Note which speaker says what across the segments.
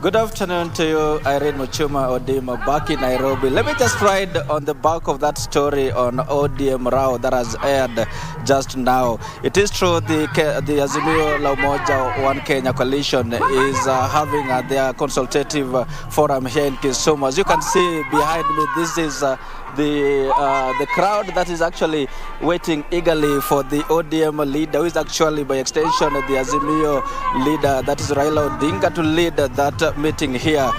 Speaker 1: Good afternoon to you, Irene Muchuma Odima, back in Nairobi. Let me just ride on the back of that story on ODM Rao that has aired just now. It is true the Azimio La Umoja One Kenya coalition is having their consultative forum here in Kisumu. As you can see behind me, this is the crowd that is actually waiting eagerly for the ODM leader, who is actually by extension the Azimio leader, that is Raila Odinga, to lead that meeting here,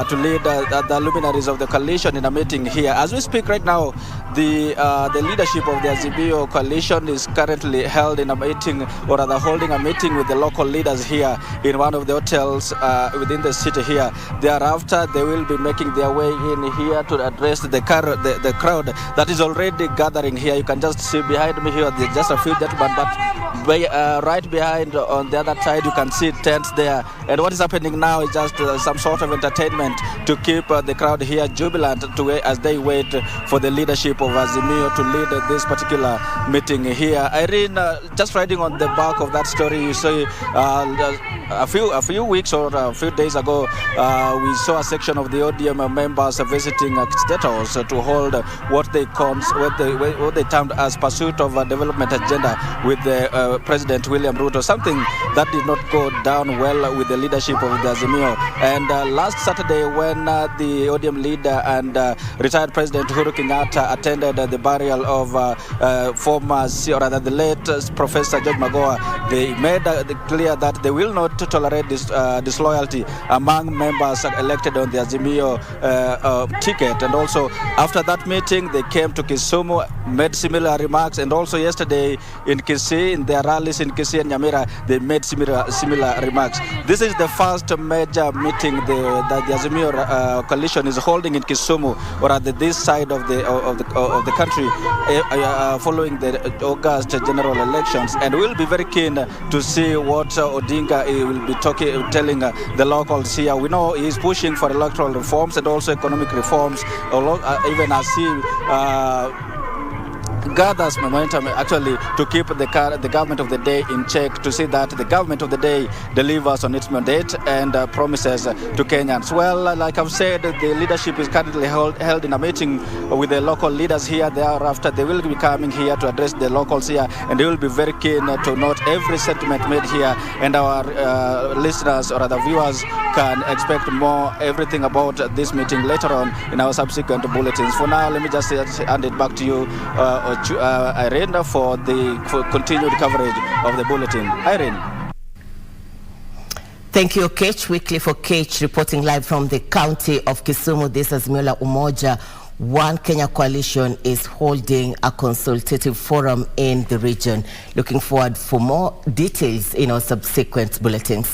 Speaker 1: to lead the luminaries of the coalition in a meeting here. As we speak right now, the leadership of the Azimio coalition is currently held in a meeting, or rather holding a meeting with the local leaders here in one of the hotels within the city here. Thereafter, they will be making their way in here to address the crowd that is already gathering here. You can just see behind me here, there's just a few gentlemen, but right behind on the other side, you can see tents there. And what is happening now is just some sort of entertainment to keep the crowd here jubilant as they wait for the leadership of Azimio to lead this particular meeting here. Irene, just riding on the back of that story, you see a few weeks or a few days ago, we saw a section of the ODM members visiting State House to hold what they termed as pursuit of a development agenda with the President William Ruto, something that did not go down well with the leadership of the Azimio. And last Saturday, when the ODM leader and retired President Uhuru Kenyatta attended the burial of the late Professor George Magoha, they made clear that they will not tolerate disloyalty among members elected on the Azimio ticket. And also, after that meeting, they came to Kisumu, made similar remarks, and also yesterday in Kisii, in their rallies in Kisii and Nyamira, they made similar remarks. This is the first major meeting that the Azimio coalition is holding in Kisumu, or at this side of the country, following the August general elections. And we'll be very keen to see what Odinga will be telling the locals here. We know he's pushing for electoral reforms and also economic reforms, even as he gathers momentum actually to keep the government of the day in check, to see that the government of the day delivers on its mandate and promises to Kenyans. Well, like I've said, the leadership is currently held in a meeting with the local leaders here. Thereafter, they will be coming here to address the locals here, and they will be very keen to note every sentiment made here, and our listeners or other viewers can expect more everything about this meeting later on in our subsequent bulletins. For now, let me just hand it back to you, Irene, for continued coverage of the bulletin. Irene.
Speaker 2: Thank you, Kech. Weekly for Kech, reporting live from the county of Kisumu. This is Azimio La Umoja One Kenya coalition is holding a consultative forum in the region. Looking forward for more details in our subsequent bulletins.